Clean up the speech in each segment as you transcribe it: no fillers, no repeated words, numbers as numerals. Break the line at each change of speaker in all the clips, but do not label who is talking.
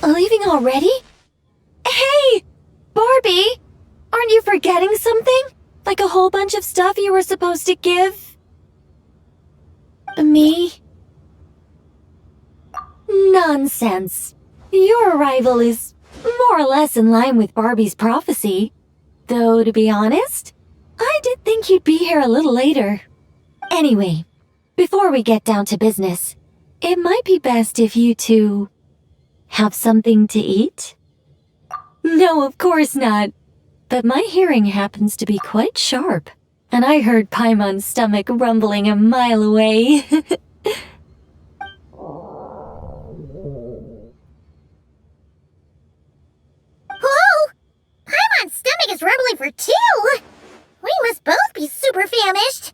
Leaving already? Hey! Barbie! Aren't you forgetting something? Like a whole bunch of stuff you were supposed to give? Me? Nonsense. Your arrival is more or less in line with Barbie's prophecy. Though, to be honest, I did think you'd be here a little later. Anyway, before we get down to business, it might be best if you two have something to eat? No, of course not. But my hearing happens to be quite sharp, and I heard Paimon's stomach rumbling a mile away.
Whoa! Paimon's stomach is rumbling for two! We must both be super famished!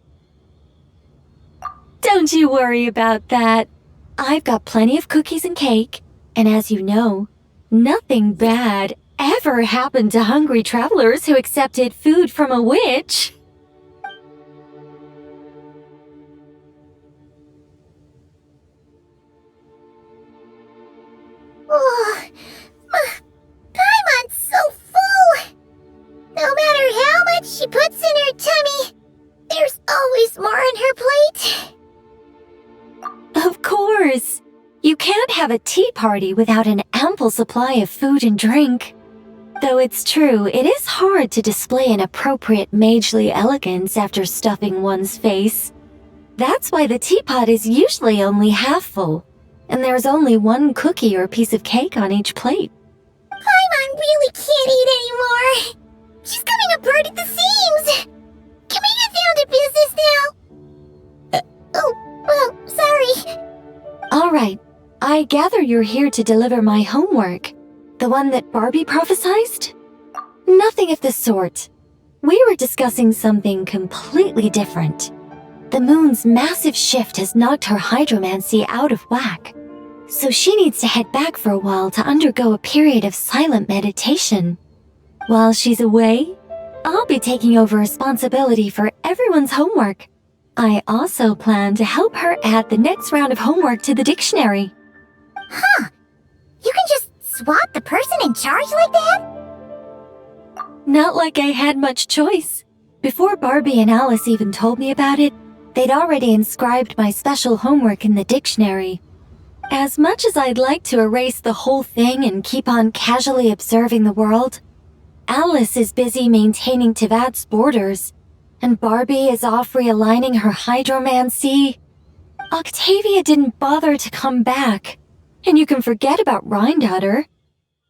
Don't you worry about that. I've got plenty of cookies and cake. And as you know, nothing bad ever happened to hungry travelers who accepted food from a witch.
Oh, Paimon's so full! No matter how much she puts in her tummy, there's always more on her plate.
Of course. You can't have a tea party without an ample supply of food and drink. Though it's true, it is hard to display an appropriate magely elegance after stuffing one's face. That's why the teapot is usually only half full, and there's only one cookie or piece of cake on each plate.
Paimon really can't eat anymore. She's coming apart at the seams. Can we get down to business now? Oh, sorry.
All right. I gather you're here to deliver my homework. The one that Barbie prophesized? Nothing of the sort. We were discussing something completely different. The moon's massive shift has knocked her hydromancy out of whack. So she needs to head back for a while to undergo a period of silent meditation. While she's away, I'll be taking over responsibility for everyone's homework. I also plan to help her add the next round of homework to the dictionary.
Huh. You can just swap the person in charge like that?
Not like I had much choice. Before Barbie and Alice even told me about it, they'd already inscribed my special homework in the dictionary. As much as I'd like to erase the whole thing and keep on casually observing the world, Alice is busy maintaining Tivad's borders, and Barbie is off realigning her hydromancy. Octavia didn't bother to come back, and you can forget about Rhindaughter.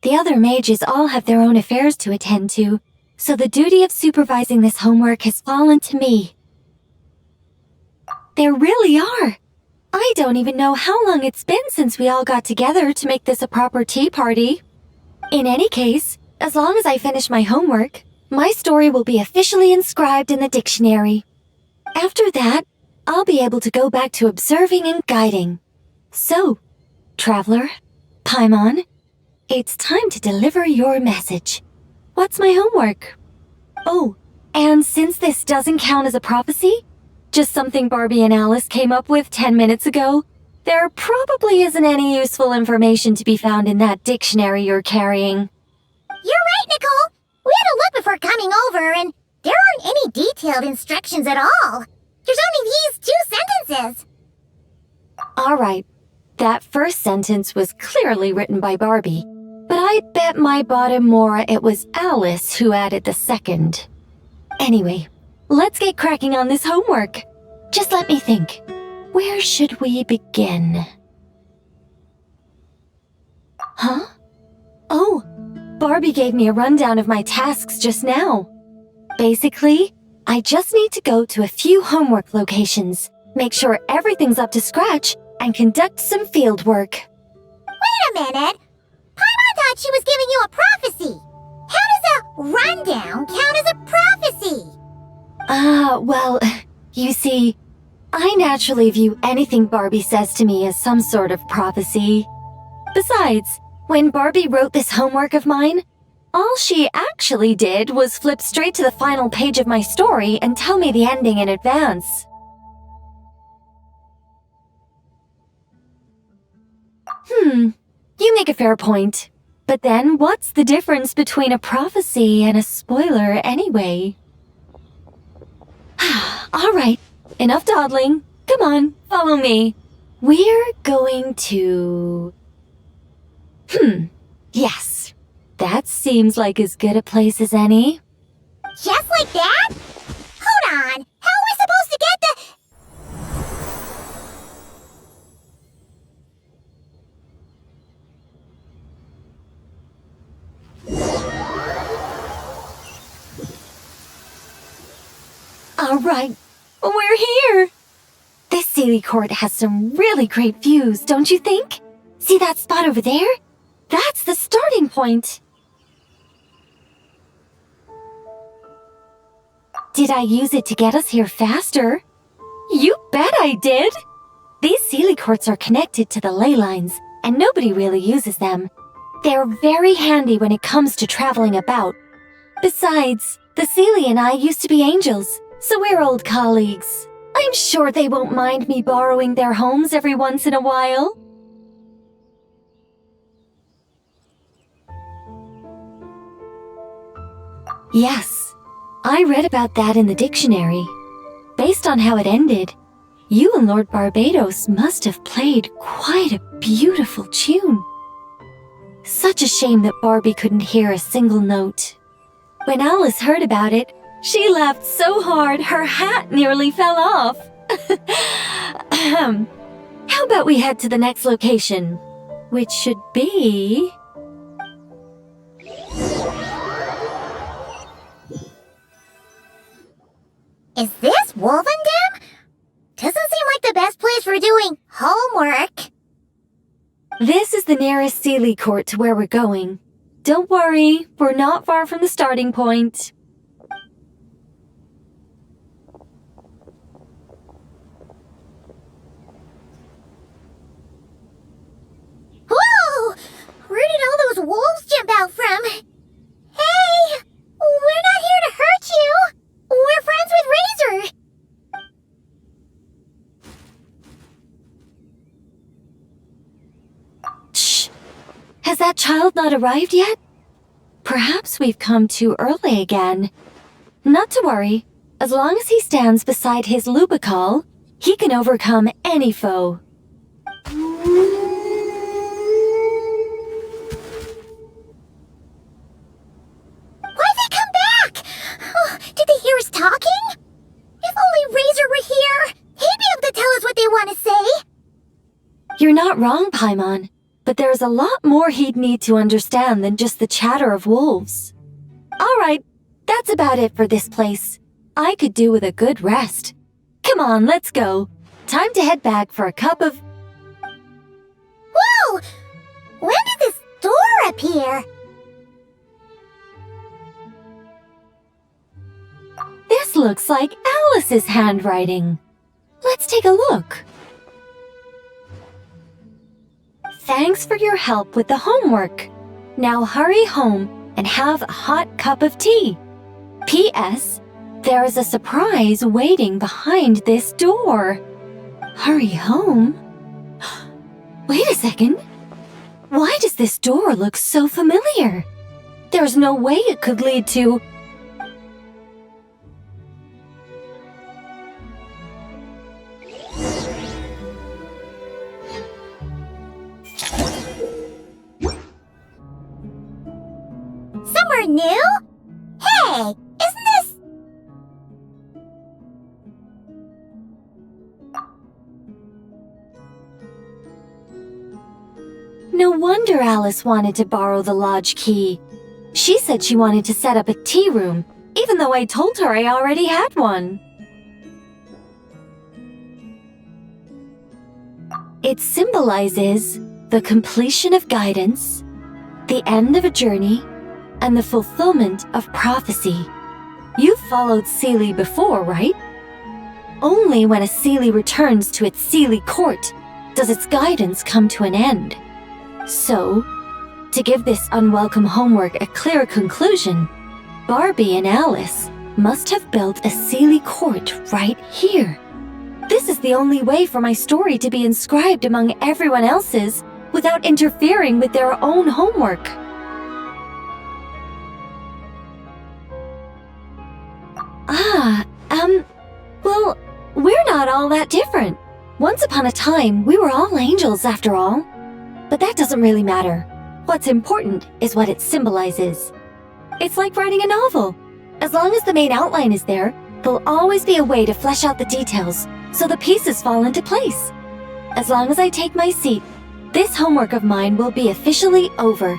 The other mages all have their own affairs to attend to, so the duty of supervising this homework has fallen to me. There really are. I don't even know how long it's been since we all got together to make this a proper tea party. In any case, as long as I finish my homework, my story will be officially inscribed in the dictionary. After that, I'll be able to go back to observing and guiding. So, Traveler, Paimon, it's time to deliver your message. What's my homework? Oh, and since this doesn't count as a prophecy, just something Barbie and Alice came up with 10 minutes ago, there probably isn't any useful information to be found in that dictionary you're carrying.
You're right, Nicole. We had to look before coming over, and there aren't any detailed instructions at all. There's only these 2 sentences.
Alright, that first sentence was clearly written by Barbie, but I bet my bottom more it was Alice who added the second. Anyway, let's get cracking on this homework. Just let me think. Where should we begin? Huh? Oh, Barbie gave me a rundown of my tasks just now. Basically, I just need to go to a few homework locations, make sure everything's up to scratch, and conduct some field work.
Wait a minute. Paimon thought she was giving you a prophecy. How does a rundown count as a prophecy?
Well, you see, I naturally view anything Barbie says to me as some sort of prophecy. Besides, when Barbie wrote this homework of mine, all she actually did was flip straight to the final page of my story and tell me the ending in advance. You make a fair point. But then, what's the difference between a prophecy and a spoiler anyway? Alright, enough dawdling. Come on, follow me. We're going to... Yes. That seems like as good a place as any.
Just like that? Hold on. How are we supposed to get the...
Alright, we're here. This Sealy Court has some really great views, don't you think? See that spot over there? That's the starting point. Did I use it to get us here faster? You bet I did! These Sealy Courts are connected to the ley lines, and nobody really uses them. They're very handy when it comes to traveling about. Besides, the Sealy and I used to be angels, so we're old colleagues. I'm sure they won't mind me borrowing their homes every once in a while. Yes, I read about that in the dictionary. Based on how it ended, you and Lord Barbados must have played quite a beautiful tune. Such a shame that Barbie couldn't hear a single note. When Alice heard about it, she laughed so hard her hat nearly fell off. How about we head to the next location, which should be...
Is this Wolvendam? Doesn't seem like the best place for doing homework.
This is the nearest Sealy Court to where we're going. Don't worry, we're not far from the starting point.
Whoa! Where did all those wolves jump out from? Hey! We're not here to hurt you! We're friends with Razor!
child not arrived yet? Perhaps we've come too early again. Not to worry. As long as he stands beside his Lubical, he can overcome any foe.
Why'd they come back? Oh, did they hear us talking? If only Razor were here, he'd be able to tell us what they want to say.
You're not wrong, Paimon, but there's a lot more he'd need to understand than just the chatter of wolves. All right, that's about it for this place. I could do with a good rest. Come on, let's go. Time to head back for a cup of...
Whoa! When did this door appear?
This looks like Alice's handwriting. Let's take a look. Thanks for your help with the homework. Now hurry home and have a hot cup of tea. P.S. There is a surprise waiting behind this door. Hurry home? Wait a second. Why does this door look so familiar? There's no way it could lead to...
Somewhere new? Hey, isn't this...
No wonder Alice wanted to borrow the lodge key. She said she wanted to set up a tea room, even though I told her I already had one. It symbolizes the completion of guidance, the end of a journey, and the fulfillment of prophecy. You've followed Seelie before, right? Only when a Seelie returns to its Seelie court does its guidance come to an end. So, to give this unwelcome homework a clear conclusion, Barbie and Alice must have built a Seelie court right here. This is the only way for my story to be inscribed among everyone else's without interfering with their own homework. Well, we're not all that different. Once upon a time, we were all angels after all. But that doesn't really matter. What's important is what it symbolizes. It's like writing a novel. As long as the main outline is there, there'll always be a way to flesh out the details, so the pieces fall into place. As long as I take my seat, this homework of mine will be officially over.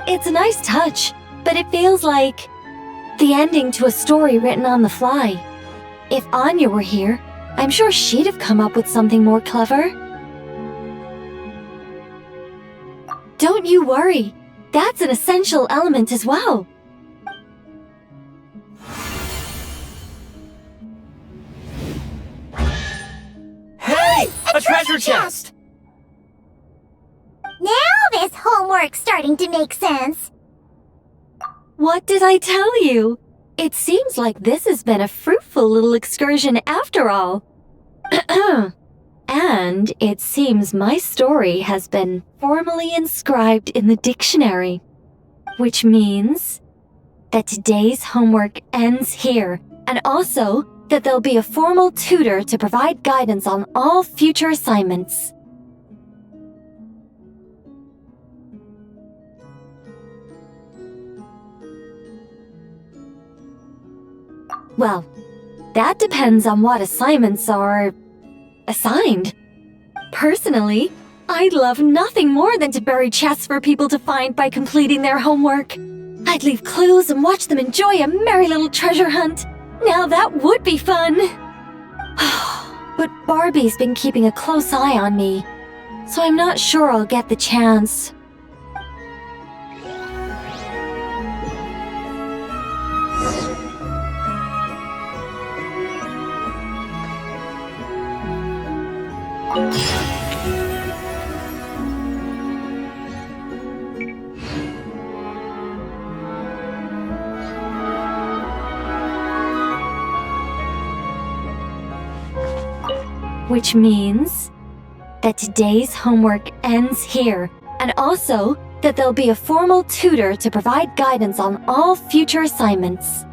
It's a nice touch, but it feels like the ending to a story written on the fly. If Anya were here, I'm sure she'd have come up with something more clever. Don't you worry. That's an essential element as well.
Hey! A treasure chest!
Now this homework's starting to make sense.
What did I tell you? It seems like this has been a fruitful little excursion after all. And it seems my story has been formally inscribed in the dictionary, which means that today's homework ends here, and also that there'll be a formal tutor to provide guidance on all future assignments. Well, that depends on what assignments are assigned. Personally, I'd love nothing more than to bury chests for people to find by completing their homework. I'd leave clues and watch them enjoy a merry little treasure hunt. Now that would be fun. But Barbie's been keeping a close eye on me, so I'm not sure I'll get the chance. Which means that today's homework ends here, and also that there'll be a formal tutor to provide guidance on all future assignments.